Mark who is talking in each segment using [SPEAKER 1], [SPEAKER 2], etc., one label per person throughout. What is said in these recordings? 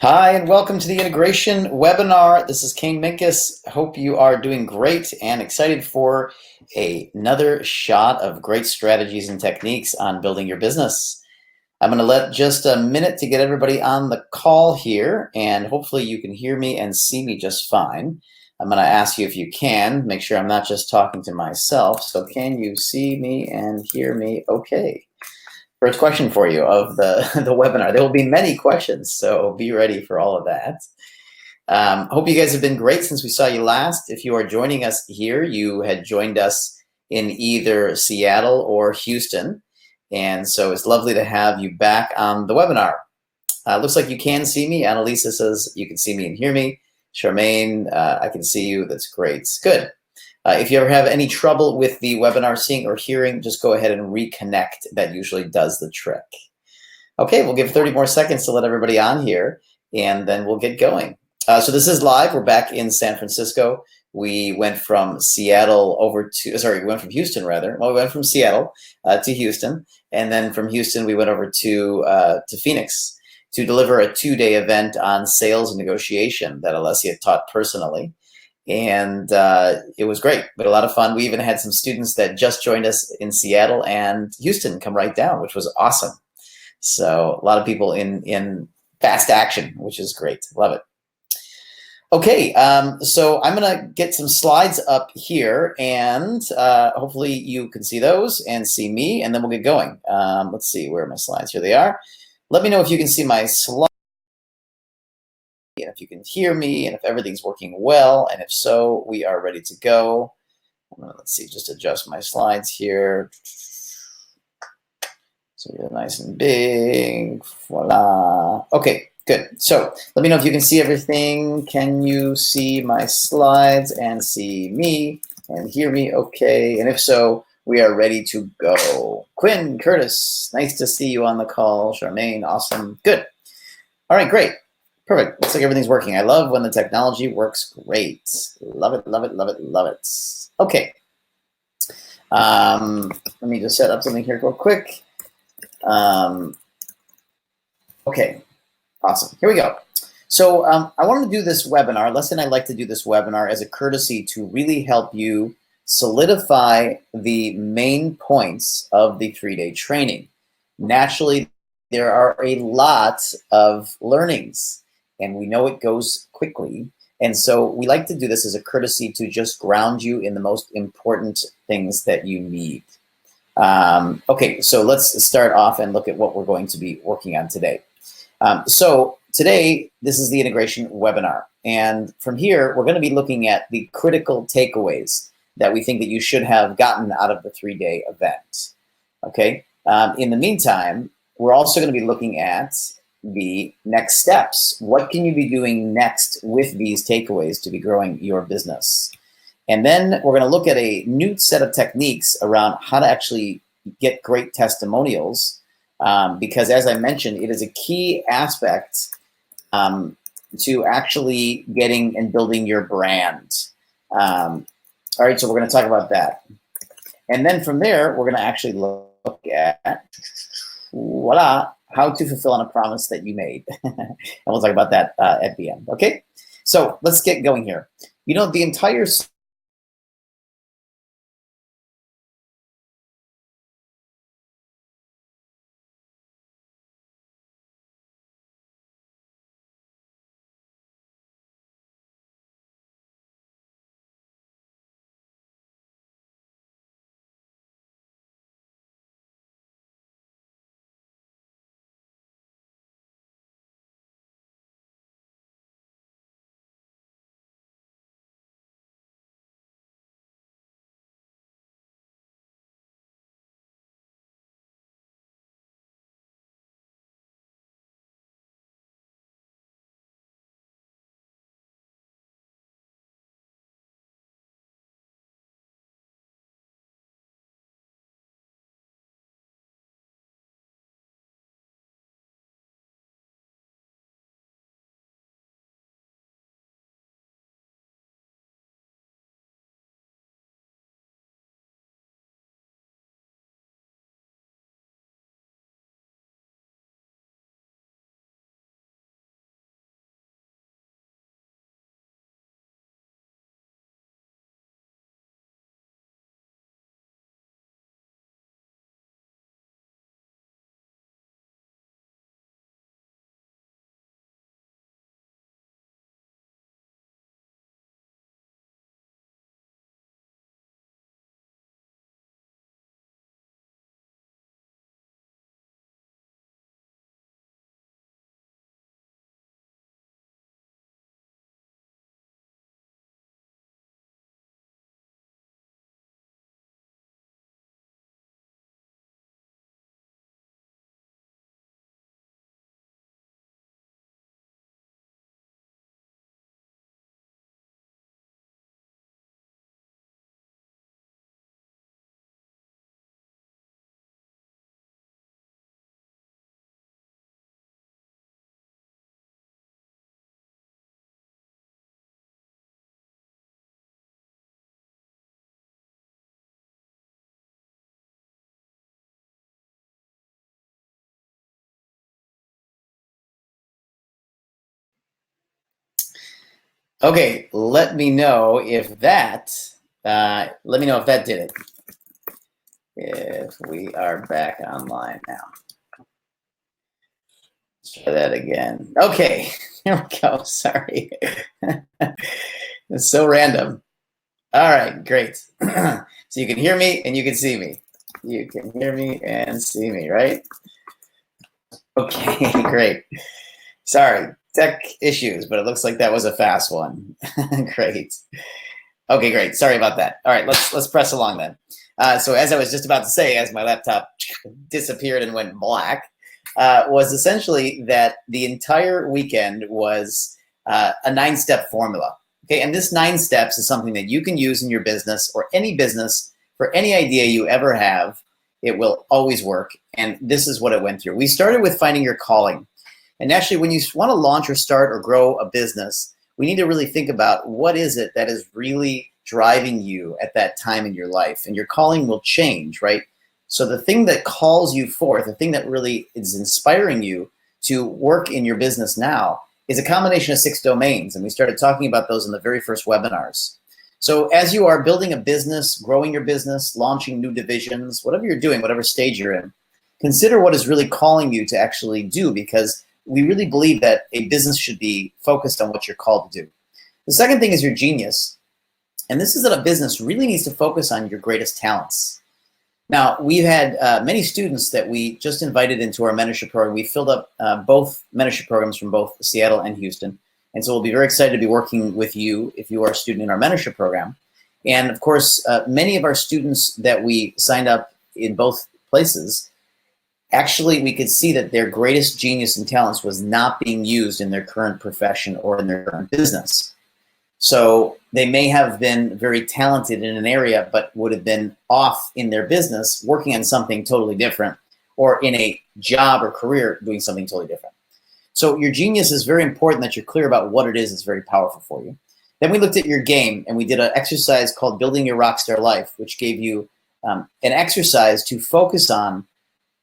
[SPEAKER 1] Hi, and welcome to the integration webinar. This is Kane Minkus. Hope you are doing great and excited for another shot of great strategies and techniques on building your business. I'm going to let just a minute to get everybody on the call here, and hopefully you can hear me and see me just fine. I'm going to ask you if you can, make sure I'm not just talking to myself. So can you see me and hear me okay? First question for you of the webinar. There will be many questions, so be ready for all of that. Hope you guys have been great since we saw you last. If you are joining us here, you had joined us in either Seattle or Houston. And so it's lovely to have you back on the webinar. Looks like you can see me. Annalisa says you can see me and hear me. Charmaine, I can see you. That's great. Good. If you ever have any trouble with the webinar seeing or hearing, just go ahead and reconnect. That usually does the trick. Okay, we'll give 30 more seconds to let everybody on here, and then we'll get going. So this is live. We're back in San Francisco. We went from Seattle we went from Houston rather. Well, we went from Seattle to Houston, and then from Houston we went over to Phoenix to deliver a 2-day event on sales and negotiation that Alessia taught personally. And it was great. We had a lot of fun. We even had some students that just joined us in Seattle and Houston come right down, which was awesome. So a lot of people in fast action, which is great. Love it. Okay, so I'm going to get some slides up here, and hopefully you can see those and see me, and then we'll get going. Let's see, where are my slides? Here they are. Let me know if you can see my slides, and if you can hear me, and if everything's working well, and if so, we are ready to go. Let's see, just adjust my slides here. So they're nice and big. Voila. Okay, good. So let me know if you can see everything. Can you see my slides and see me and hear me okay? And if so, we are ready to go. Quinn, Curtis, nice to see you on the call. Charmaine, awesome. Good. All right, great. Perfect. Looks like everything's working. I love when the technology works great. Love it, love it, love it, love it. Okay. Let me just set up something here real quick. Okay, awesome. Here we go. So I wanted to do this webinar. Les and I like to do this webinar as a courtesy to really help you solidify the main points of the 3-day training. Naturally, there are a lot of learnings, and we know it goes quickly. And so we like to do this as a courtesy to just ground you in the most important things that you need. Okay, so let's start off and look at what we're going to be working on today. So today, this is the integration webinar. And from here, we're going to be looking at the critical takeaways that we think that you should have gotten out of the 3-day event. Okay. In the meantime, we're also going to be looking at the next steps. What can you be doing next with these takeaways to be growing your business? And then we're going to look at a new set of techniques around how to actually get great testimonials, because as I mentioned, it is a key aspect to actually getting and building your brand. All right, so we're going to talk about that. And then from there, we're going to actually look at, voila, how to fulfill on a promise that you made. And we'll talk about that at the end, okay? So let's get going here. You know, the entire Okay, let me know if that did it. If we are back online now. Let's try that again. Okay, here we go. Sorry. It's so random. All right, great. So you can hear me and you can see me. You can hear me and see me, right? Okay, great. Sorry, tech issues, but it looks like that was a fast one. Great. Okay, great. Sorry about that. All right, let's press along then. So as I was just about to say, as my laptop disappeared and went black, was essentially that the entire weekend was a 9-step formula. Okay, and this 9 steps is something that you can use in your business or any business for any idea you ever have. It will always work. And this is what it went through. We started with finding your calling. And actually, when you want to launch or start or grow a business, we need to really think about what is it that is really driving you at that time in your life. And your calling will change, right? So the thing that calls you forth, the thing that really is inspiring you to work in your business now is a combination of 6 domains. And we started talking about those in the very first webinars. So as you are building a business, growing your business, launching new divisions, whatever you're doing, whatever stage you're in, consider what is really calling you to actually do, because we really believe that a business should be focused on what you're called to do. The second thing is your genius. And this is that a business really needs to focus on your greatest talents. Now, we've had many students that we just invited into our mentorship program. We filled up both mentorship programs from both Seattle and Houston. And so we'll be very excited to be working with you if you are a student in our mentorship program. And of course, many of our students that we signed up in both places, actually, we could see that their greatest genius and talents was not being used in their current profession or in their current business. So they may have been very talented in an area, but would have been off in their business, working on something totally different, or in a job or career doing something totally different. So your genius is very important that you're clear about what it is that's very powerful for you. Then we looked at your game, and we did an exercise called Building Your Rockstar Life, which gave you an exercise to focus on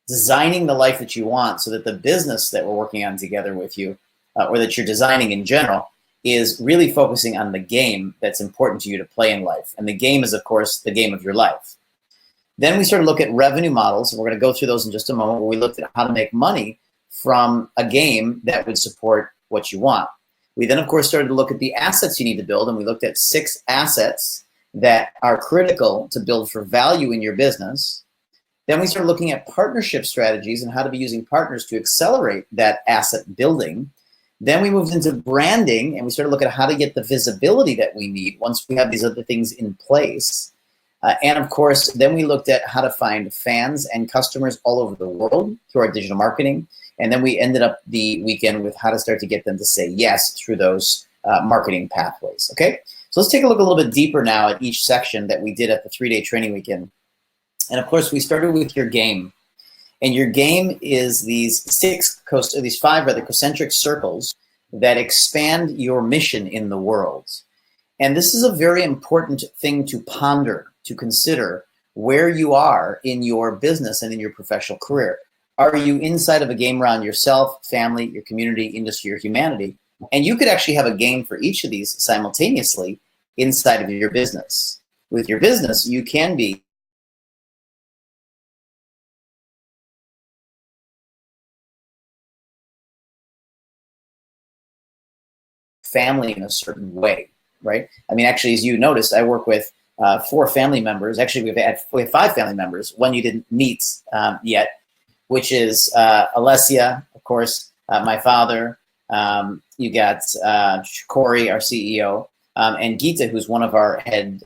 [SPEAKER 1] designing the life that you want, so that the business that we're working on together with you, or that you're designing in general, is really focusing on the game that's important to you to play in life. And the game is, of course, the game of your life. Then we started to look at revenue models, and we're going to go through those in just a moment, where we looked at how to make money from a game that would support what you want. We then, of course, started to look at the assets you need to build, and we looked at 6 assets that are critical to build for value in your business. Then we started looking at partnership strategies and how to be using partners to accelerate that asset building. Then we moved into branding, and we started looking at how to get the visibility that we need once we have these other things in place. And of course, then we looked at how to find fans and customers all over the world through our digital marketing. And then we ended up the weekend with how to start to get them to say yes through those marketing pathways. Okay, so let's take a look a little bit deeper now at each section that we did at the 3-day training weekend. And of course, we started with your game. And your game is these 5 concentric circles that expand your mission in the world. And this is a very important thing to ponder, to consider where you are in your business and in your professional career. Are you inside of a game around yourself, family, your community, industry, or humanity? And you could actually have a game for each of these simultaneously inside of your business. With your business, you can be family in a certain way, right? I mean, actually, as you noticed, I work with 4 family members. Actually, we have 5 family members. One you didn't meet yet, which is Alessia, of course, my father. You got Corey, our CEO, and Geeta, who's one of our head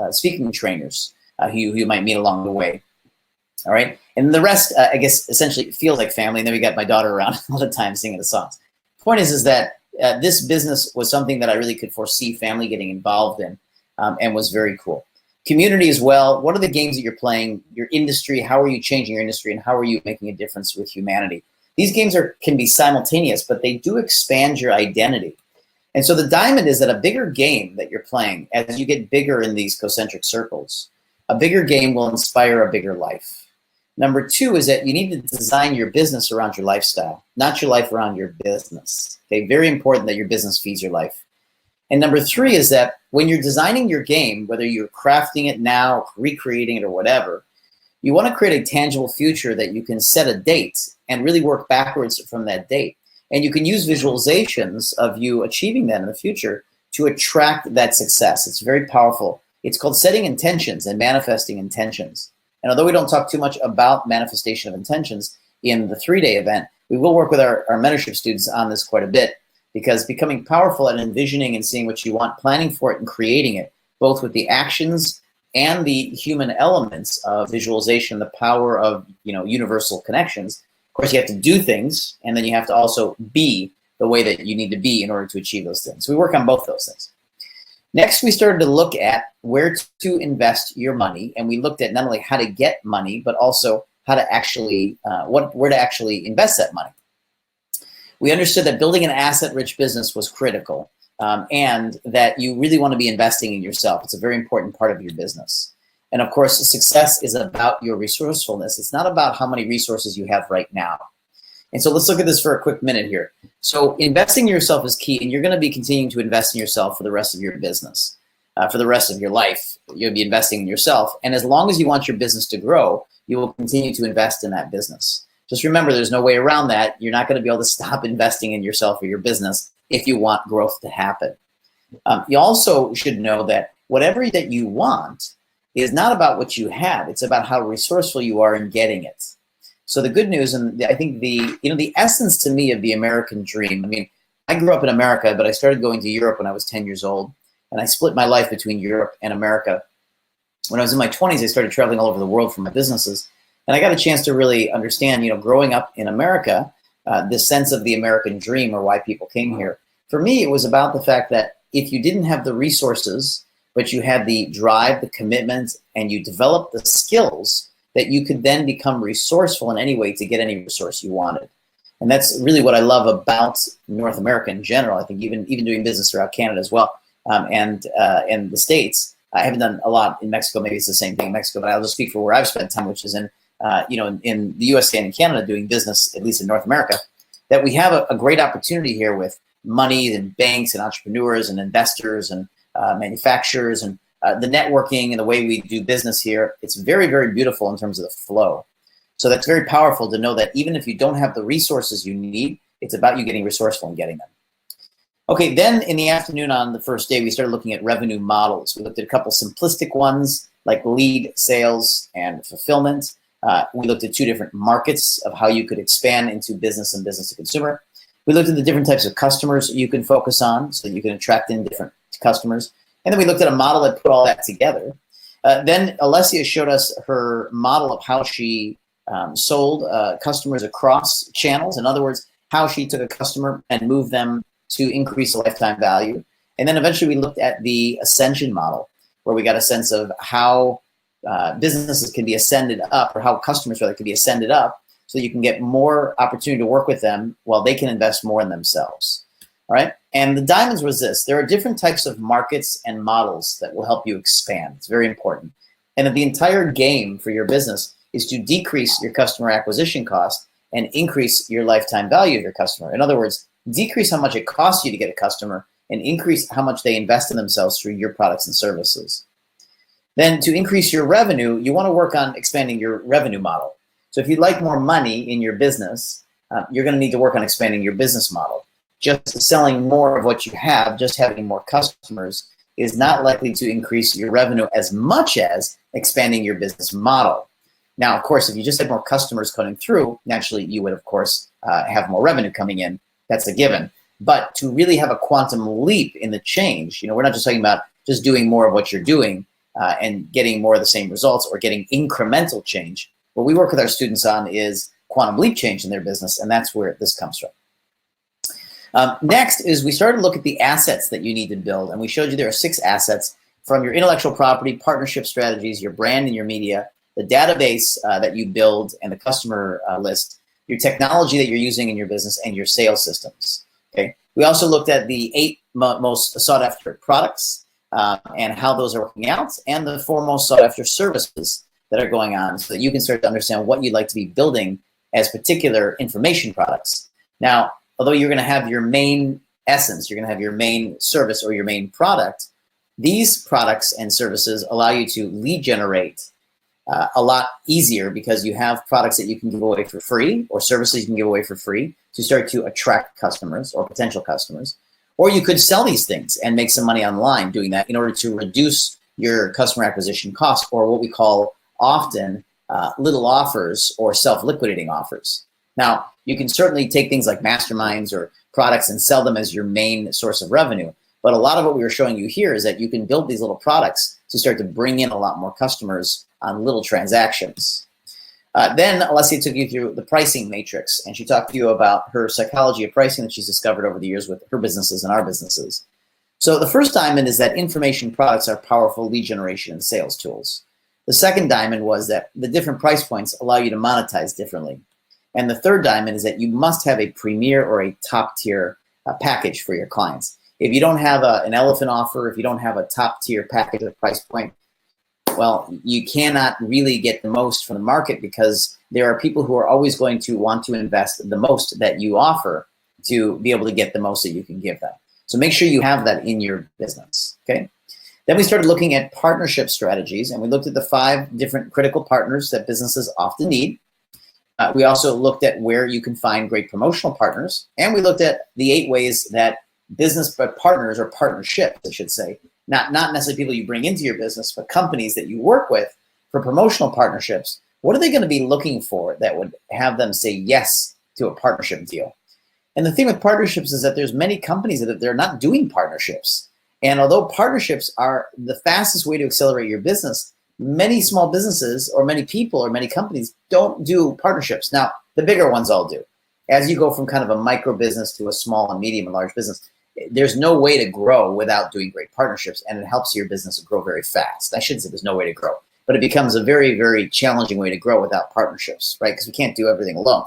[SPEAKER 1] speaking trainers, who you might meet along the way. All right, and the rest, I guess, essentially feels like family. And then we got my daughter around all the time singing the songs. Point is that this business was something that I really could foresee family getting involved in, and was very cool. Community as well. What are the games that you're playing? Your industry. How are you changing your industry, and how are you making a difference with humanity? These games can be simultaneous, but they do expand your identity. And so the diamond is that a bigger game that you're playing, as you get bigger in these concentric circles, a bigger game will inspire a bigger life. Number 2 is that you need to design your business around your lifestyle, not your life around your business. Okay, very important that your business feeds your life. And number three is that when you're designing your game, whether you're crafting it now, recreating it, or whatever, you want to create a tangible future that you can set a date and really work backwards from that date. And you can use visualizations of you achieving that in the future to attract that success. It's very powerful. It's called setting intentions and manifesting intentions. And although we don't talk too much about manifestation of intentions in the 3-day event, we will work with our mentorship students on this quite a bit, because becoming powerful at envisioning and seeing what you want, planning for it and creating it, both with the actions and the human elements of visualization, the power of universal connections. Of course, you have to do things, and then you have to also be the way that you need to be in order to achieve those things. So we work on both those things. Next, we started to look at where to invest your money, and we looked at not only how to get money, but also how to actually, where to actually invest that money. We understood that building an asset-rich business was critical, and that you really want to be investing in yourself. It's a very important part of your business. And of course, success is about your resourcefulness. It's not about how many resources you have right now. And so let's look at this for a quick minute here. So investing in yourself is key, and you're going to be continuing to invest in yourself for the rest of your business, for the rest of your life. You'll be investing in yourself. And as long as you want your business to grow, you will continue to invest in that business. Just remember, there's no way around that. You're not going to be able to stop investing in yourself or your business if you want growth to happen. You also should know that whatever that you want is not about what you have. It's about how resourceful you are in getting it. So the good news, and I think the essence to me of the American dream, I mean, I grew up in America, but I started going to Europe when I was 10 years old, and I split my life between Europe and America. When I was in my 20s, I started traveling all over the world for my businesses, and I got a chance to really understand, growing up in America, the sense of the American dream, or why people came here. For me, it was about the fact that if you didn't have the resources, but you had the drive, the commitment, and you developed the skills, that you could then become resourceful in any way to get any resource you wanted. And that's really what I love about North America in general. I think even doing business throughout Canada as well, and the States. I haven't done a lot in Mexico. Maybe it's the same thing in Mexico, but I'll just speak for where I've spent time, which is in the USA and in Canada, doing business, at least in North America, that we have a great opportunity here with money and banks and entrepreneurs and investors and manufacturers and the networking and the way we do business here. It's very, very beautiful in terms of the flow. So that's very powerful to know that even if you don't have the resources you need, it's about you getting resourceful and getting them. Okay, then in the afternoon on the first day, we started looking at revenue models. We looked at a couple simplistic ones like lead, sales, and fulfillment. We looked at 2 different markets of how you could expand into business and business to consumer. We looked at the different types of customers you can focus on so that you can attract in different customers. And then we looked at a model that put all that together. Then Alessia showed us her model of how she sold customers across channels. In other words, how she took a customer and moved them to increase the lifetime value. And then eventually we looked at the ascension model, where we got a sense of how businesses can be ascended up, or how customers rather can be ascended up, so you can get more opportunity to work with them while they can invest more in themselves. All right. And the diamonds was this: there are different types of markets and models that will help you expand. It's very important. And that the entire game for your business is to decrease your customer acquisition cost and increase your lifetime value of your customer. In other words, decrease how much it costs you to get a customer and increase how much they invest in themselves through your products and services. Then to increase your revenue, you want to work on expanding your revenue model. So if you'd like more money in your business, you're going to need to work on expanding your business model. Just selling more of what you have, just having more customers, is not likely to increase your revenue as much as expanding your business model. Now, of course, if you just had more customers coming through, naturally you would, of course, have more revenue coming in. That's a given. But to really have a quantum leap in the change, we're not just talking about just doing more of what you're doing and getting more of the same results or getting incremental change. What we work with our students on is quantum leap change in their business, and that's where this comes from. Next is we started to look at the assets that you need to build, and we showed you there are 6 assets, from your intellectual property, partnership strategies, your brand and your media, the database that you build and the customer list, your technology that you're using in your business, and your sales systems. Okay. We also looked at the 8 most sought after products and how those are working out, and the 4 most sought after services that are going on, so that you can start to understand what you'd like to be building as particular information products. Now, although you're going to have your main essence. You're going to have your main service or your main product. These products and services allow you to lead generate a lot easier because you have products that you can give away for free or services you can give away for free to start to attract customers or potential customers. Or you could sell these things and make some money online doing that in order to reduce your customer acquisition costs, or what we call often little offers or self-liquidating offers. Now, you can certainly take things like masterminds or products and sell them as your main source of revenue. But a lot of what we were showing you here is that you can build these little products to start to bring in a lot more customers on little transactions. Then Alessia took you through the pricing matrix, and she talked to you about her psychology of pricing that she's discovered over the years with her businesses and our businesses. So the first diamond is that information products are powerful lead generation and sales tools. The second diamond was that the different price points allow you to monetize differently. And the third diamond is that you must have a premier or a top tier package for your clients. If you don't have an elephant offer, if you don't have a top tier package at a price point, well, you cannot really get the most from the market because there are people who are always going to want to invest the most that you offer to be able to get the most that you can give them. So make sure you have that in your business, okay? Then we started looking at partnership strategies, and we looked at the 5 different critical partners that businesses often need. We also looked at where you can find great promotional partners, and we looked at the 8 ways that business partners, or partnerships, I should say, not necessarily people you bring into your business, but companies that you work with for promotional partnerships. What are they going to be looking for that would have them say yes to a partnership deal? And the thing with partnerships is that there's many companies that they're not doing partnerships. And although partnerships are the fastest way to accelerate your business, many small businesses or many people or many companies don't do partnerships. Now, the bigger ones all do. As you go from kind of a micro business to a small and medium and large business, there's no way to grow without doing great partnerships, and it helps your business grow very fast. I shouldn't say there's no way to grow, but it becomes a very, very challenging way to grow without partnerships, right? Because we can't do everything alone.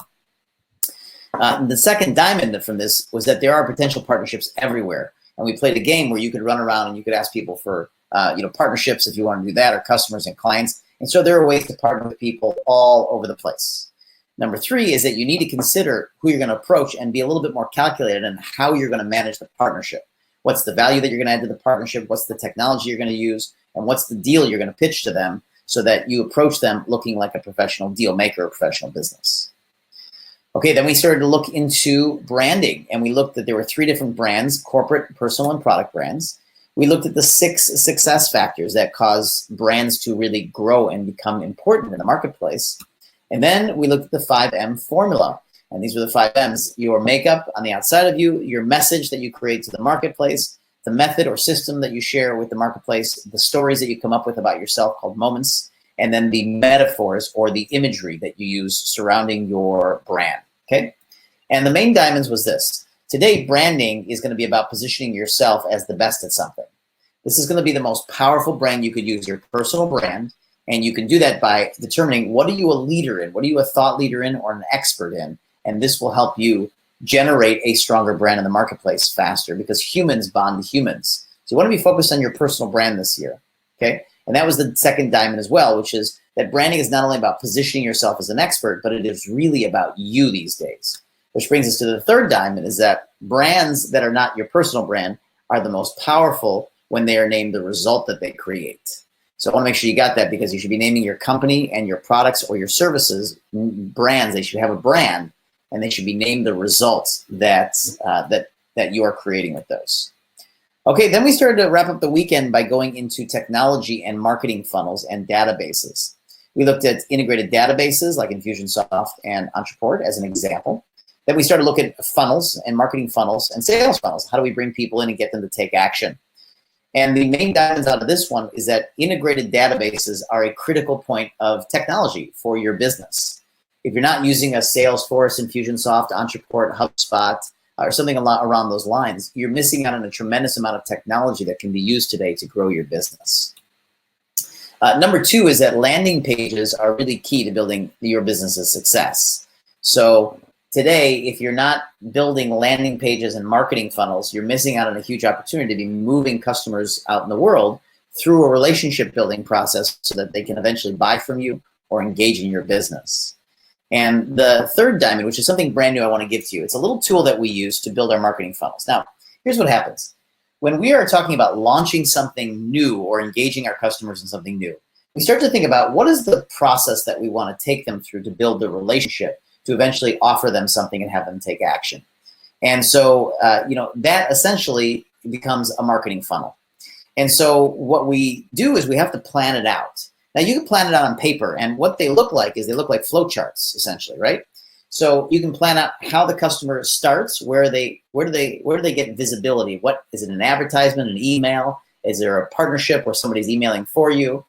[SPEAKER 1] The second diamond from this was that there are potential partnerships everywhere. And we played a game where you could run around and you could ask people for partnerships if you want to do that, or customers and clients. And so there are ways to partner with people all over the place. Number 3 is that you need to consider who you're going to approach and be a little bit more calculated in how you're going to manage the partnership. What's the value that you're going to add to the partnership? What's the technology you're going to use? And what's the deal you're going to pitch to them so that you approach them looking like a professional deal maker or professional business? Okay, then we started to look into branding, and we looked that there were 3 different brands: corporate, personal, and product brands. We looked at the 6 success factors that cause brands to really grow and become important in the marketplace. And then we looked at the 5M formula, and these were the 5 M's: your makeup on the outside of you, your message that you create to the marketplace, the method or system that you share with the marketplace, the stories that you come up with about yourself called moments, and then the metaphors or the imagery that you use surrounding your brand, okay? And the main diamonds was this. Today, branding is going to be about positioning yourself as the best at something. This is going to be the most powerful brand you could use, your personal brand, and you can do that by determining what are you a leader in, what are you a thought leader in or an expert in, and this will help you generate a stronger brand in the marketplace faster because humans bond to humans. So you want to be focused on your personal brand this year, okay? And that was the second diamond as well, which is that branding is not only about positioning yourself as an expert, but it is really about you these days. Which brings us to the third diamond, is that brands that are not your personal brand are the most powerful when they are named the result that they create. So I want to make sure you got that, because you should be naming your company and your products or your services brands. They should have a brand, and they should be named the results that you are creating with those. Okay, then we started to wrap up the weekend by going into technology and marketing funnels and databases. We looked at integrated databases like Infusionsoft and Entreport as an example. Then we started looking at funnels and marketing funnels and sales funnels. How do we bring people in and get them to take action? And the main diamonds out of this one is that integrated databases are a critical point of technology for your business. If you're not using a Salesforce, Infusionsoft, Entreport, HubSpot, or something around those lines, you're missing out on a tremendous amount of technology that can be used today to grow your business. Number 2 is that landing pages are really key to building your business's success. So today, if you're not building landing pages and marketing funnels, you're missing out on a huge opportunity to be moving customers out in the world through a relationship building process so that they can eventually buy from you or engage in your business. And the third diamond, which is something brand new I want to give to you, it's a little tool that we use to build our marketing funnels. Now, Here's what happens. When we are talking about launching something new or engaging our customers in something new, we start to think about what is the process that we want to take them through to build the relationship, to eventually offer them something and have them take action. And so, that essentially becomes a marketing funnel. And so what we do is we have to plan it out. Now you can plan it out on paper, and what they look like is they look like flowcharts, essentially, right? So you can plan out how the customer starts, where do they get visibility? What is it, an advertisement, an email? Is there a partnership where somebody's emailing for you?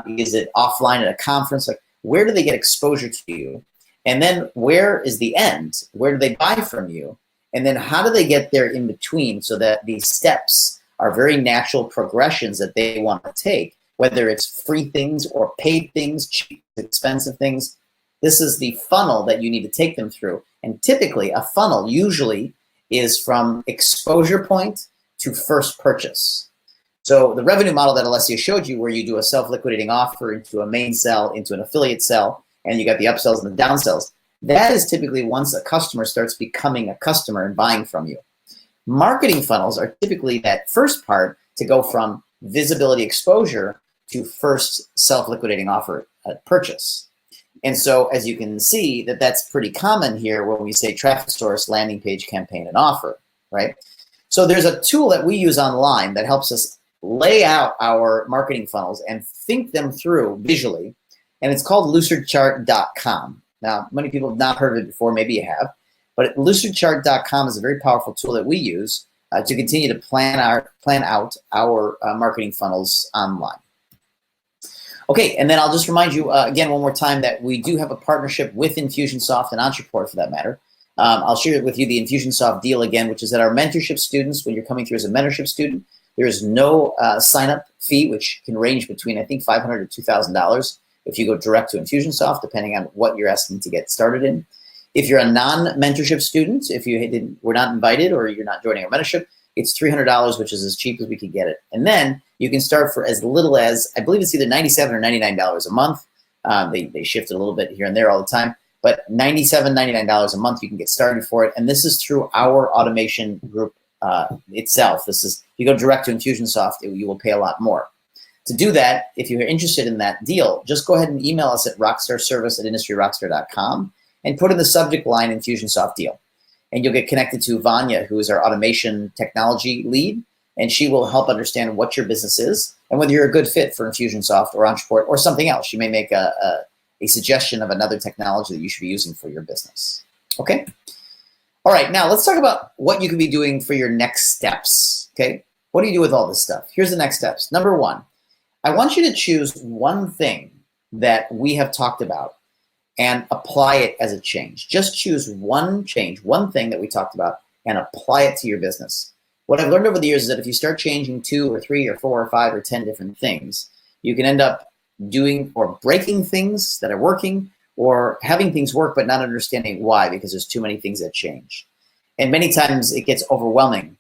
[SPEAKER 1] Is it offline at a conference? Like, where do they get exposure to you? And then where is the end? Where do they buy from you? And then how do they get there in between, so that these steps are very natural progressions that they want to take, whether it's free things or paid things, cheap, expensive things. This is the funnel that you need to take them through. And typically a funnel usually is from exposure point to first purchase. So the revenue model that Alessia showed you, where you do a self-liquidating offer into a main sell, into an affiliate sell, and you got the upsells and the downsells, that is typically once a customer starts becoming a customer and buying from you. Marketing funnels are typically that first part to go from visibility exposure to first self-liquidating offer purchase. And so as you can see, that's pretty common here when we say traffic source, landing page, campaign, and offer, right? So there's a tool that we use online that helps us lay out our marketing funnels and think them through visually, and it's called lucidchart.com. Now, many people have not heard of it before, maybe you have, but lucidchart.com is a very powerful tool that we use to continue to plan out our marketing funnels online. Okay, and then I'll just remind you again one more time that we do have a partnership with Infusionsoft and Entreport, for that matter. I'll share with you the Infusionsoft deal again, which is that our mentorship students, when you're coming through as a mentorship student, there is no sign-up fee, which can range between, I think, $500 to $2,000 if you go direct to Infusionsoft, depending on what you're asking to get started in. If you're a non-mentorship student, if you were not invited or you're not joining our mentorship, it's $300, which is as cheap as we could get it. And then you can start for as little as, I believe it's either $97 or $99 a month. They shift it a little bit here and there all the time, but $97, $99 a month, you can get started for it. And this is through our automation group itself. This is, if you go direct to Infusionsoft, you will pay a lot more. To do that, if you're interested in that deal, just go ahead and email us at rockstarservice@industryrockstar.com and put in the subject line Infusionsoft deal. And you'll get connected to Vanya, who is our automation technology lead, and she will help understand what your business is and whether you're a good fit for Infusionsoft or Entreport or something else. She may make a suggestion of another technology that you should be using for your business. Okay? All right, now let's talk about what you could be doing for your next steps. Okay? What do you do with all this stuff? Here's the next steps. Number one, I want you to choose one thing that we have talked about and apply it as a change. Just choose one change, one thing that we talked about, and apply it to your business. What I've learned over the years is that if you start changing 2 or 3 or 4 or 5 or 10 different things, you can end up doing or breaking things that are working, or having things work but not understanding why, because there's too many things that change. And many times it gets overwhelming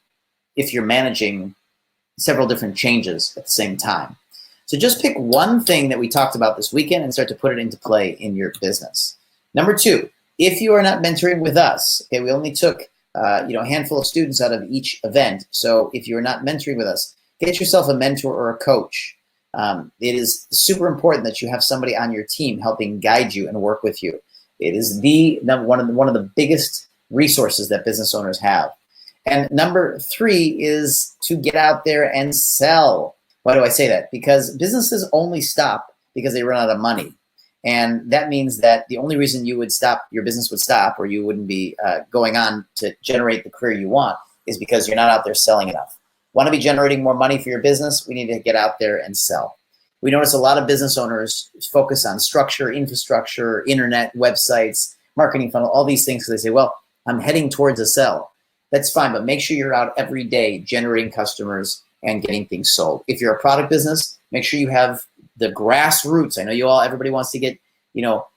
[SPEAKER 1] if you're managing several different changes at the same time. So just pick one thing that we talked about this weekend and start to put it into play in your business. Number 2, if you are not mentoring with us, okay, we only took a handful of students out of each event. So if you're not mentoring with us, get yourself a mentor or a coach. It is super important that you have somebody on your team helping guide you and work with you. It is one of the biggest resources that business owners have. And number 3 is to get out there and sell. Why do I say that? Because businesses only stop because they run out of money. And that means that the only reason your business would stop, or you wouldn't be going on to generate the career you want, is because you're not out there selling enough. Want to be generating more money for your business? We need to get out there and sell. We notice a lot of business owners focus on structure, infrastructure, internet, websites, marketing funnel, all these things. So they say, well, I'm heading towards a sell. That's fine, but make sure you're out every day generating customers and getting things sold. If you're a product business, make sure you have the grassroots. I know everybody wants to get,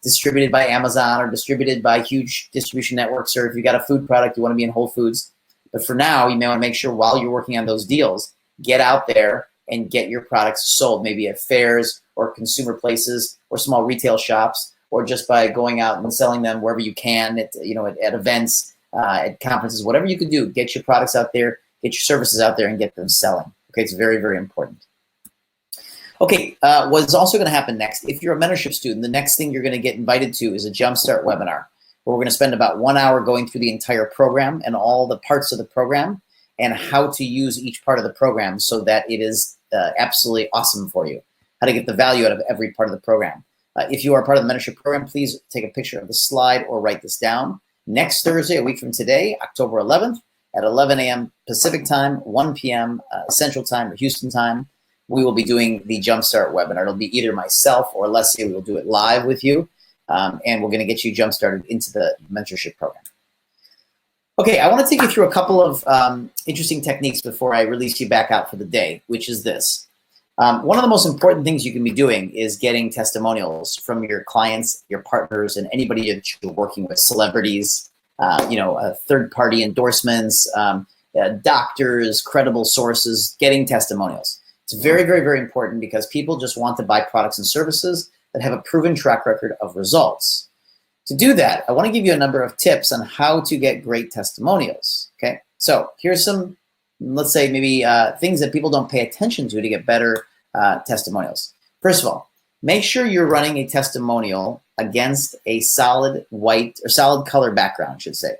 [SPEAKER 1] distributed by Amazon or distributed by huge distribution networks, or if you got a food product, you want to be in Whole Foods. But for now, you may want to make sure while you're working on those deals, get out there and get your products sold, maybe at fairs or consumer places or small retail shops, or just by going out and selling them wherever you can at events, at conferences, whatever you can do, get your products out there, get your services out there and get them selling. Okay, it's very, very important. Okay, what's also going to happen next, if you're a mentorship student, the next thing you're going to get invited to is a Jumpstart webinar, where we're going to spend about 1 hour going through the entire program and all the parts of the program and how to use each part of the program so that it is absolutely awesome for you, how to get the value out of every part of the program. If you are part of the mentorship program, please take a picture of the slide or write this down. Next Thursday, a week from today, October 11th, at 11 a.m. Pacific time, 1 p.m. Central time or Houston time, we will be doing the Jumpstart webinar. It'll be either myself or Leslie. We will do it live with you, and we're going to get you jump-started into the mentorship program. Okay, I want to take you through a couple of interesting techniques before I release you back out for the day, which is this. One of the most important things you can be doing is getting testimonials from your clients, your partners, and anybody that you're working with, celebrities, third-party endorsements, doctors, credible sources, getting testimonials. It's very, very, very important because people just want to buy products and services that have a proven track record of results. To do that, I want to give you a number of tips on how to get great testimonials, okay? So here's some, let's say maybe things that people don't pay attention to get better testimonials. First of all, make sure you're running a testimonial against a solid white or solid color background, I should say.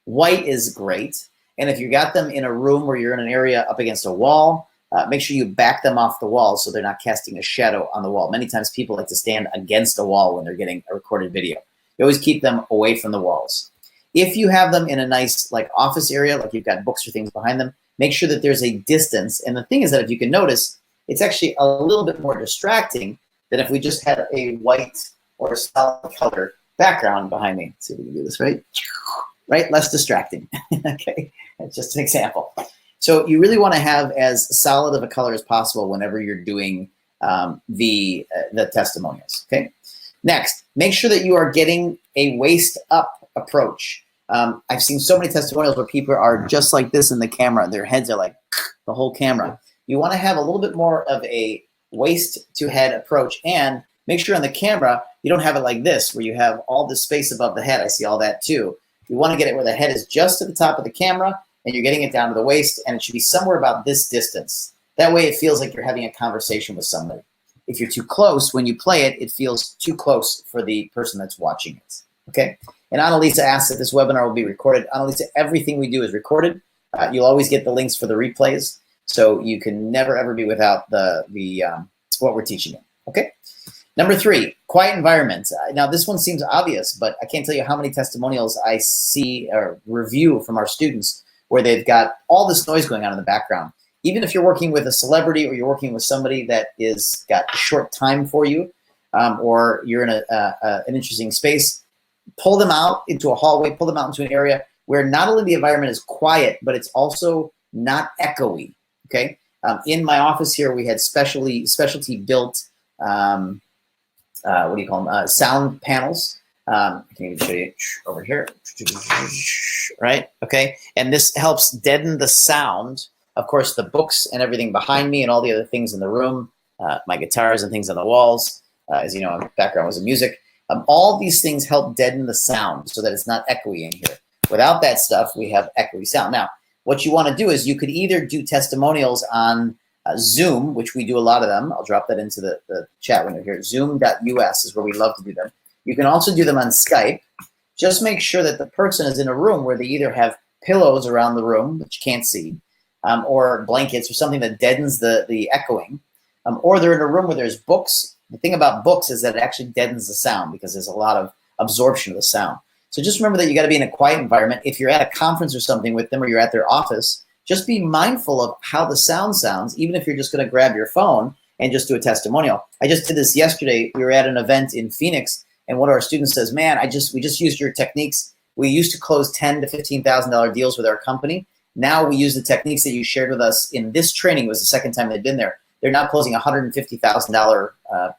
[SPEAKER 1] White is great. And if you got them in a room where you're in an area up against a wall, make sure you back them off the wall so they're not casting a shadow on the wall. Many times people like to stand against a wall when they're getting a recorded video. You always keep them away from the walls. If you have them in a nice like office area, like you've got books or things behind them, make sure that there's a distance. And the thing is that if you can notice, it's actually a little bit more distracting than if we just had a white or solid color background behind me. Let's see if we can do this right. Right, less distracting. Okay, that's just an example. So you really want to have as solid of a color as possible whenever you're doing the testimonials, okay? Next, make sure that you are getting a waist up approach. I've seen so many testimonials where people are just like this in the camera. Their heads are like the whole camera. You want to have a little bit more of a waist to head approach, and make sure on the camera you don't have it like this where you have all the space above the head. I see all that too. You want to get it where the head is just at the top of the camera and you're getting it down to the waist, and it should be somewhere about this distance. That way it feels like you're having a conversation with somebody. If you're too close, when you play it, it feels too close for the person that's watching it, okay? And Annalisa asked that this webinar will be recorded. Annalisa, everything we do is recorded. You'll always get the links for the replays, so you can never, ever be without what we're teaching you, okay? Number 3, quiet environments. Now, this one seems obvious, but I can't tell you how many testimonials I see or review from our students where they've got all this noise going on in the background. Even if you're working with a celebrity or you're working with somebody that is got short time for you, or you're in an interesting space, pull them out into a hallway, pull them out into an area where not only the environment is quiet, but it's also not echoey, okay? In my office here, we had specialty built, what do you call them, sound panels. I can even show you over here, right? Okay, and this helps deaden the sound. Of course, the books and everything behind me and all the other things in the room, my guitars and things on the walls, as you know, my background was in music. All these things help deaden the sound so that it's not echoey in here. Without that stuff, we have echoey sound. Now, what you want to do is you could either do testimonials on Zoom, which we do a lot of them. I'll drop that into the chat window here. Zoom.us is where we love to do them. You can also do them on Skype. Just make sure that the person is in a room where they either have pillows around the room, which you can't see, or blankets or something that deadens the echoing, or they're in a room where there's books. The thing about books is that it actually deadens the sound because there's a lot of absorption of the sound. So just remember that you got to be in a quiet environment. If you're at a conference or something with them or you're at their office, just be mindful of how the sound sounds, even if you're just going to grab your phone and just do a testimonial. I just did this yesterday. We were at an event in Phoenix, and one of our students says, man, we just used your techniques. We used to close $10,000 to $15,000 deals with our company. Now we use the techniques that you shared with us in this training. It was the second time they'd been there. They're now closing $150,000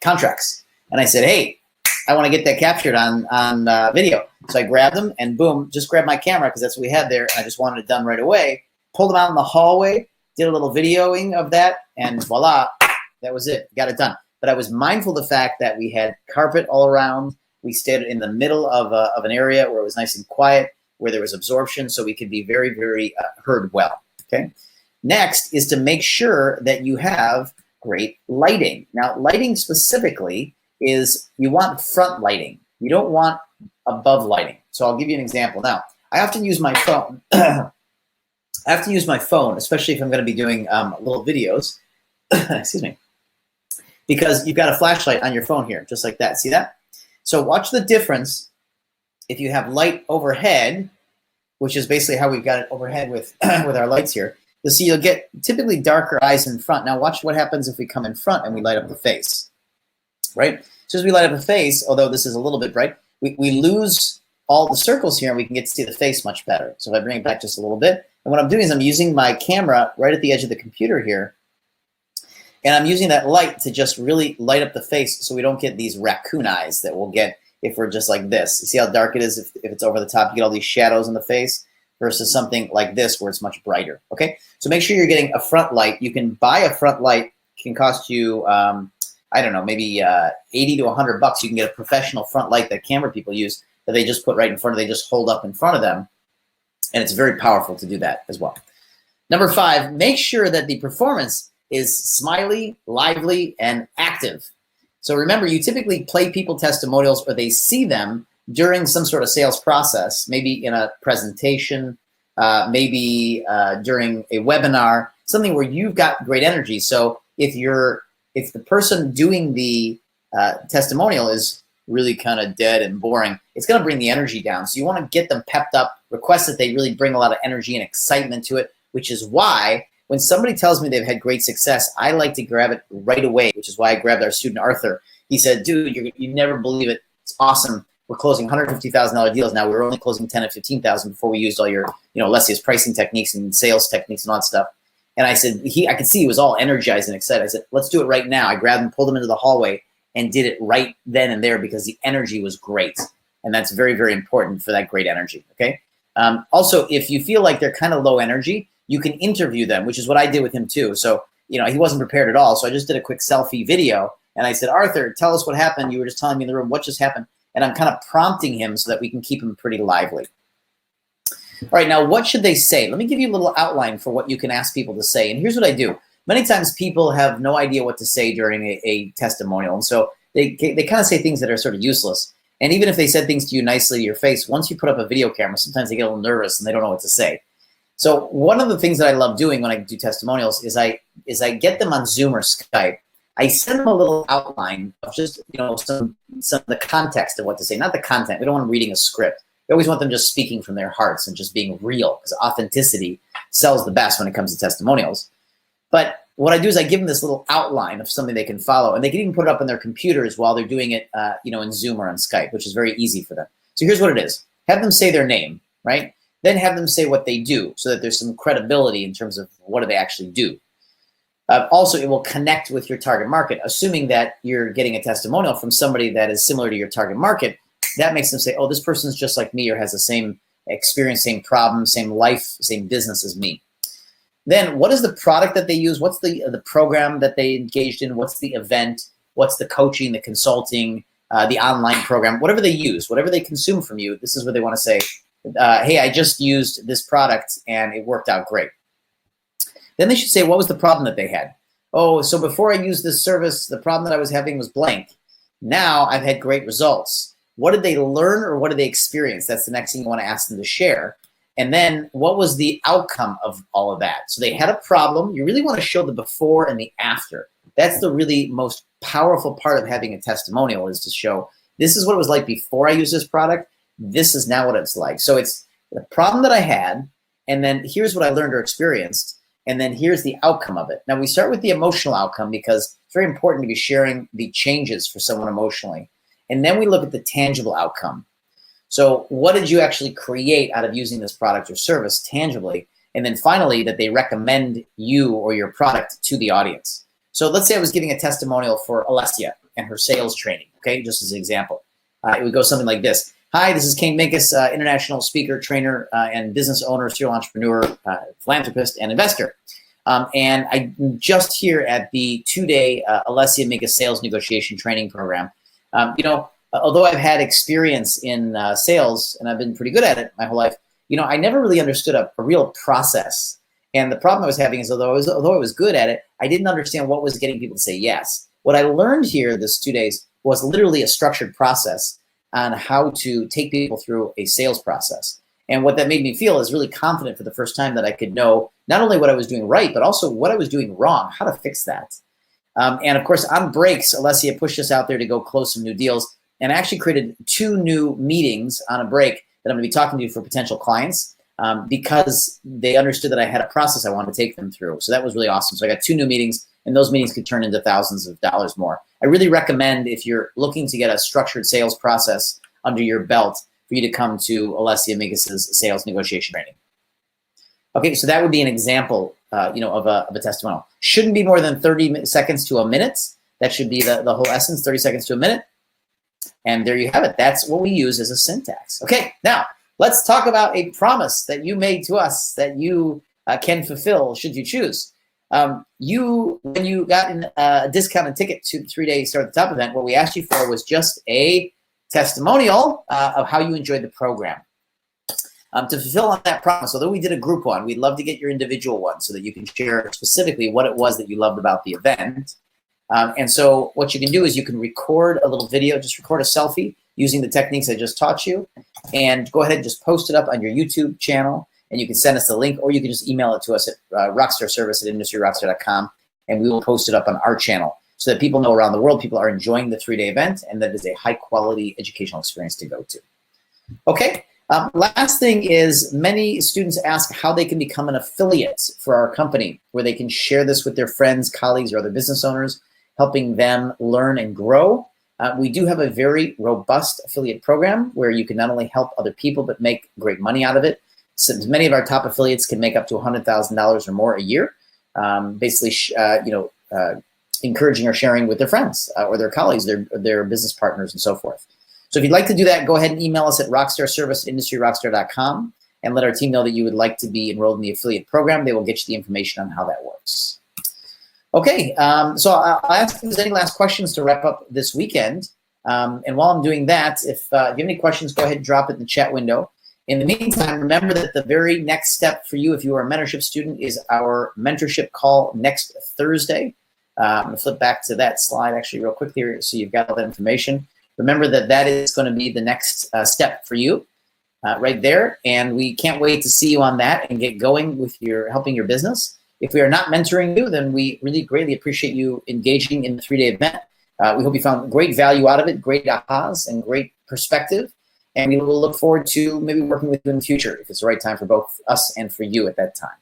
[SPEAKER 1] contracts. And I said, hey, I want to get that captured on video. So I grabbed them and boom, just grabbed my camera because that's what we had there. And I just wanted it done right away. Pulled them out in the hallway, did a little videoing of that, and voila, that was it. Got it done. But I was mindful of the fact that we had carpet all around. We stayed in the middle of an area where it was nice and quiet. where there was absorption, so we could be very, very heard well, okay? Next is to make sure that you have great lighting. Now, lighting specifically is you want front lighting. You don't want above lighting. So I'll give you an example. Now, I often use my phone. I have to use my phone, especially if I'm going to be doing little videos. Excuse me. Because you've got a flashlight on your phone here, just like that. See that? So watch the difference if you have light overhead, which is basically how we've got it overhead with, with our lights here. You'll see you'll get typically darker eyes in front. Now watch what happens if we come in front and we light up the face, right? So as we light up the face, although this is a little bit bright, we lose all the circles here and we can get to see the face much better. So if I bring it back just a little bit, and what I'm doing is I'm using my camera right at the edge of the computer here, and I'm using that light to just really light up the face so we don't get these raccoon eyes that we'll get if we're just like this. You see how dark it is if it's over the top? You get all these shadows in the face versus something like this where it's much brighter, okay? So make sure you're getting a front light. You can buy a front light. It can cost you, I don't know, maybe 80 to 100 bucks. You can get a professional front light that camera people use that they just put right in front of, they just hold up in front of them. And it's very powerful to do that as well. Number 5, make sure that the performance is smiley, lively, and active. So remember, you typically play people testimonials or they see them during some sort of sales process, maybe in a presentation, maybe during a webinar, something where you've got great energy. So if the person doing the testimonial is really kind of dead and boring, it's going to bring the energy down. So you want to get them pepped up, request that they really bring a lot of energy and excitement to it, which is why when somebody tells me they've had great success, I like to grab it right away, which is why I grabbed our student Arthur. He said, dude, you never believe it. It's awesome. We're closing $150,000 deals now. We were only closing 10 and 15,000 before we used all your, Alessia's pricing techniques and sales techniques and all that stuff. And I said, I could see he was all energized and excited. I said, let's do it right now. I grabbed him, pulled him into the hallway, and did it right then and there because the energy was great. And that's very, very important for that great energy, okay? Also, if you feel like they're kind of low energy, you can interview them, which is what I did with him too. So, he wasn't prepared at all. So I just did a quick selfie video. And I said, Arthur, tell us what happened. You were just telling me in the room, what just happened? And I'm kind of prompting him so that we can keep him pretty lively. All right, now what should they say? Let me give you a little outline for what you can ask people to say. And here's what I do. Many times people have no idea what to say during a testimonial. And so they kind of say things that are sort of useless. And even if they said things to you nicely to your face, once you put up a video camera, sometimes they get a little nervous and they don't know what to say. So one of the things that I love doing when I do testimonials is I get them on Zoom or Skype. I send them a little outline of just, some of the context of what to say, not the content. We don't want them reading a script. We always want them just speaking from their hearts and just being real, because authenticity sells the best when it comes to testimonials. But what I do is I give them this little outline of something they can follow, and they can even put it up on their computers while they're doing it, in Zoom or on Skype, which is very easy for them. So here's what it is. Have them say their name, right? Then have them say what they do so that there's some credibility in terms of what do they actually do. Also, it will connect with your target market, assuming that you're getting a testimonial from somebody that is similar to your target market. That makes them say, oh, this person's just like me or has the same experience, same problem, same life, same business as me. Then what is the product that they use? What's the program that they engaged in? What's the event? What's the coaching, the consulting, the online program? Whatever they use, whatever they consume from you, this is what they want to say. Hey, I just used this product and it worked out great. Then they should say, what was the problem that they had? Oh, so before I used this service, the problem that I was having was blank. Now I've had great results. What did they learn or what did they experience? That's the next thing you want to ask them to share. And then what was the outcome of all of that? So they had a problem. You really want to show the before and the after. That's the really most powerful part of having a testimonial, is to show this is what it was like before I used this product. This is now what it's like. So it's the problem that I had, and then here's what I learned or experienced. And then here's the outcome of it. Now we start with the emotional outcome because it's very important to be sharing the changes for someone emotionally. And then we look at the tangible outcome. So what did you actually create out of using this product or service tangibly? And then finally, that they recommend you or your product to the audience. So let's say I was giving a testimonial for Alessia and her sales training, okay, just as an example. It would go something like this. Hi, this is Kane Minkus, international speaker, trainer, and business owner, serial entrepreneur, philanthropist, and investor. And I'm just here at the 2-day Alessia Minkus sales negotiation training program. Although I've had experience in sales and I've been pretty good at it my whole life, I never really understood a real process. And the problem I was having is although I was good at it, I didn't understand what was getting people to say yes. What I learned here this 2 days was literally a structured process on how to take people through a sales process. And what that made me feel is really confident for the first time that I could know not only what I was doing right, but also what I was doing wrong, how to fix that. And of course, on breaks, Alessia pushed us out there to go close some new deals. And I actually created 2 new meetings on a break that I'm going to be talking to for potential clients because they understood that I had a process I wanted to take them through. So that was really awesome. So I got 2 new meetings, and those meetings could turn into thousands of dollars more. I really recommend, if you're looking to get a structured sales process under your belt, for you to come to Alessia Minkus's sales negotiation training. Okay, so that would be an example, of a testimonial. Shouldn't be more than 30 seconds to a minute. That should be the whole essence, 30 seconds to a minute. And there you have it. That's what we use as a syntax. Okay, now let's talk about a promise that you made to us that you can fulfill should you choose. When you got a discounted ticket to the 3-day Start at the Top event, what we asked you for was just a testimonial of how you enjoyed the program. To fulfill on that promise, although we did a group one, we'd love to get your individual one so that you can share specifically what it was that you loved about the event. And so what you can do is you can record a little video, just record a selfie using the techniques I just taught you, and go ahead and just post it up on your YouTube channel, and you can send us the link, or you can just email it to us at rockstarservice@industryrockstar.com, and we will post it up on our channel so that people know around the world people are enjoying the 3-day event and that it is a high-quality educational experience to go to. Okay, last thing is many students ask how they can become an affiliate for our company, where they can share this with their friends, colleagues, or other business owners, helping them learn and grow. We do have a very robust affiliate program where you can not only help other people but make great money out of it. Since many of our top affiliates can make up to $100,000 or more a year, basically, encouraging or sharing with their friends or their colleagues, their business partners, and so forth. So if you'd like to do that, go ahead and email us at rockstarservice@industryrockstar.com and let our team know that you would like to be enrolled in the affiliate program. They will get you the information on how that works. Okay, so I'll ask if there's any last questions to wrap up this weekend. And while I'm doing that, if you have any questions, go ahead and drop it in the chat window. In the meantime, remember that the very next step for you, if you are a mentorship student, is our mentorship call next Thursday. I'm going to flip back to that slide actually real quick here so you've got all that information. Remember that is going to be the next step for you right there. And we can't wait to see you on that and get going with helping your business. If we are not mentoring you, then we really greatly appreciate you engaging in the 3-day event. We hope you found great value out of it, great ahas, and great perspective. And we will look forward to maybe working with you in the future if it's the right time for both us and for you at that time.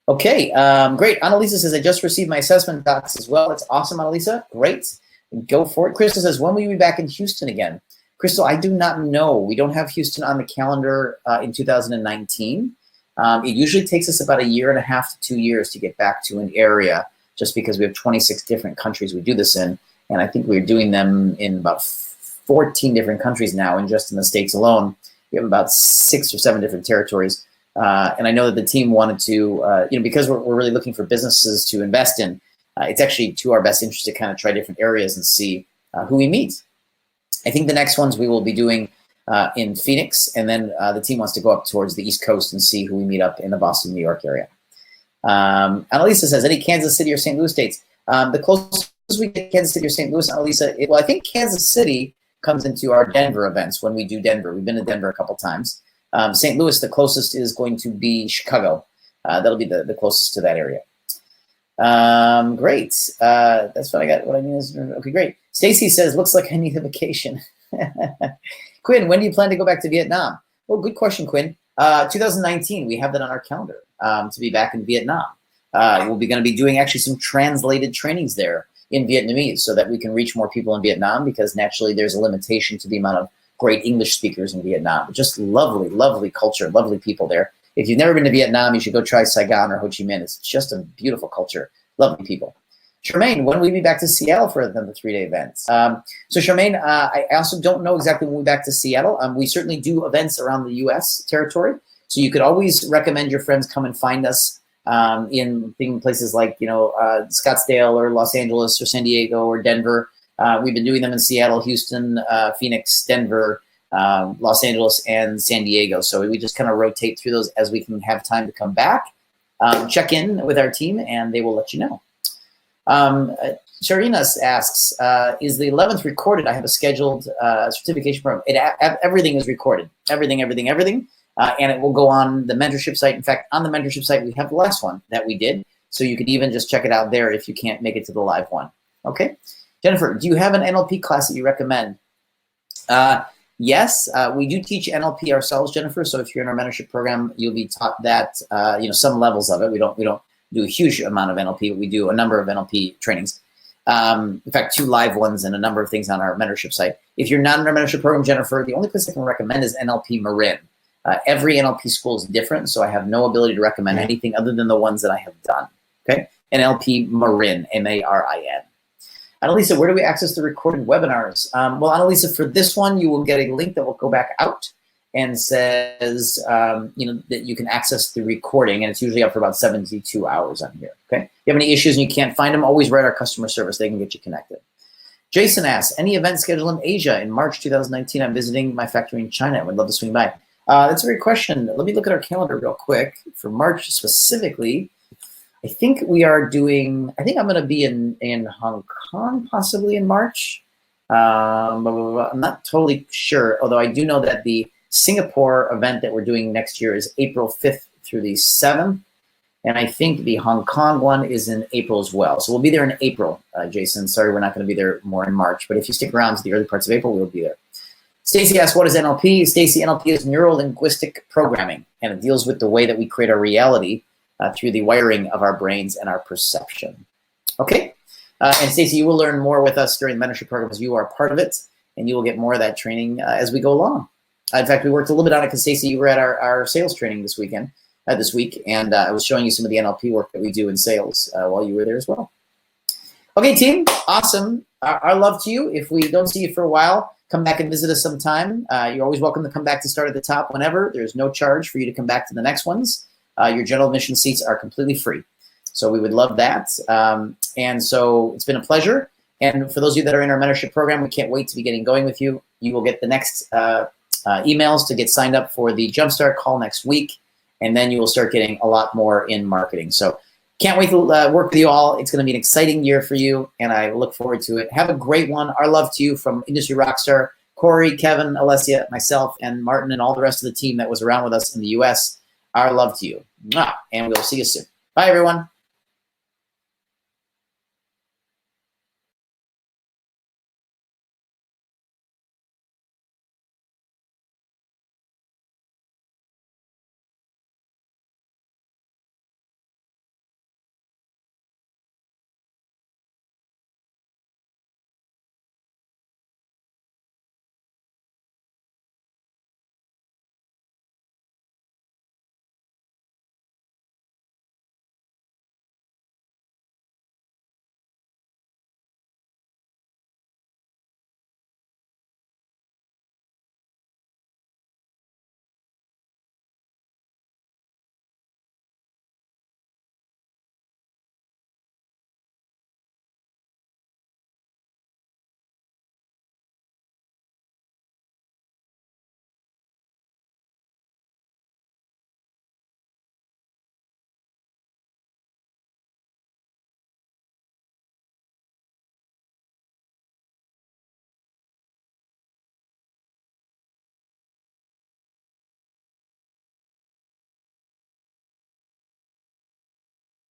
[SPEAKER 1] Okay, great. Annalisa says, I just received my assessment docs as well. It's awesome, Annalisa. Great. Go for it. Crystal says, when will you be back in Houston again? Crystal, I do not know. We don't have Houston on the calendar in 2019. It usually takes us about 1.5 to 2 years to get back to an area just because we have 26 different countries we do this in. And I think we're doing them in about 14 different countries now, and just in the States alone, we have about 6 or 7 different territories. And I know that the team wanted to, because we're really looking for businesses to invest in, it's actually to our best interest to kind of try different areas and see who we meet. I think the next ones we will be doing in Phoenix, and then the team wants to go up towards the East Coast and see who we meet up in the Boston, New York area. Annalisa says, any Kansas City or St. Louis dates? The closest we get Kansas City or St. Louis, Annalisa, well, I think Kansas City comes into our Denver events when we do Denver. We've been to Denver a couple times. St. Louis, the closest is going to be Chicago. That'll be the closest to that area. Great. That's what I got. What I mean is, okay, great. Stacy says, looks like I need a vacation. Quinn, when do you plan to go back to Vietnam? Well, good question, Quinn. 2019, we have that on our calendar to be back in Vietnam. We'll be going to be doing actually some translated trainings there in Vietnamese so that we can reach more people in Vietnam, because naturally there's a limitation to the amount of great English speakers in Vietnam. But just lovely, lovely culture, lovely people there. If you've never been to Vietnam, you should go try Saigon or Ho Chi Minh. It's just a beautiful culture, lovely people. Charmaine, when will we be back to Seattle for the 3-day event? So Charmaine, I also don't know exactly when we'll be back to Seattle. We certainly do events around the U.S. territory. So you could always recommend your friends come and find us in places like, Scottsdale or Los Angeles or San Diego or Denver. We've been doing them in Seattle, Houston, Phoenix, Denver, Los Angeles, and San Diego. So we just kind of rotate through those as we can have time to come back, check in with our team, and they will let you know. Sharinas asks, is the 11th recorded? I have a scheduled certification program. Everything is recorded. Everything. And it will go on the mentorship site. In fact, on the mentorship site, we have the last one that we did. So you could even just check it out there if you can't make it to the live one. Okay. Jennifer, do you have an NLP class that you recommend? Yes, we do teach NLP ourselves, Jennifer. So if you're in our mentorship program, you'll be taught that, some levels of it. We don't do a huge amount of NLP, but we do a number of NLP trainings. In fact, 2 live ones and a number of things on our mentorship site. If you're not in our mentorship program, Jennifer, the only place I can recommend is NLP Marin. Every NLP school is different, so I have no ability to recommend anything other than the ones that I have done. Okay, NLP Marin, M-A-R-I-N. Annalisa, where do we access the recorded webinars? Well, Annalisa, for this one, you will get a link that will go back out and says, that you can access the recording, and it's usually up for about 72 hours on here, okay? If you have any issues and you can't find them, always write our customer service. They can get you connected. Jason asks, any event scheduled in Asia in March 2019? I'm visiting my factory in China. I would love to swing by. That's a great question. Let me look at our calendar real quick. For March specifically, I think I'm going to be in Hong Kong possibly in March. I'm not totally sure, although I do know that the Singapore event that we're doing next year is April 5th through the 7th. And I think the Hong Kong one is in April as well. So we'll be there in April, Jason. Sorry, we're not going to be there more in March. But if you stick around to the early parts of April, we'll be there. Stacy asks, what is NLP? Stacy, NLP is neuro-linguistic programming, and it deals with the way that we create our reality through the wiring of our brains and our perception. Okay? And Stacy, you will learn more with us during the mentorship program as you are part of it, and you will get more of that training as we go along. In fact, we worked a little bit on it because Stacy, you were at our sales training this week, and I was showing you some of the NLP work that we do in sales while you were there as well. Okay, team, awesome. Our love to you. If we don't see you for a while, come back and visit us sometime. You're always welcome to come back to Start at the Top whenever. There's no charge for you to come back to the next ones. Your general admission seats are completely free. So we would love that. And so it's been a pleasure. And for those of you that are in our mentorship program, we can't wait to be getting going with you. You will get the next emails to get signed up for the Jumpstart call next week. And then you will start getting a lot more in marketing. So can't wait to work with you all. It's going to be an exciting year for you, and I look forward to it. Have a great one. Our love to you from Industry Rockstar, Corey, Kevin, Alessia, myself, and Martin, and all the rest of the team that was around with us in the U.S. Our love to you. And we'll see you soon. Bye, everyone.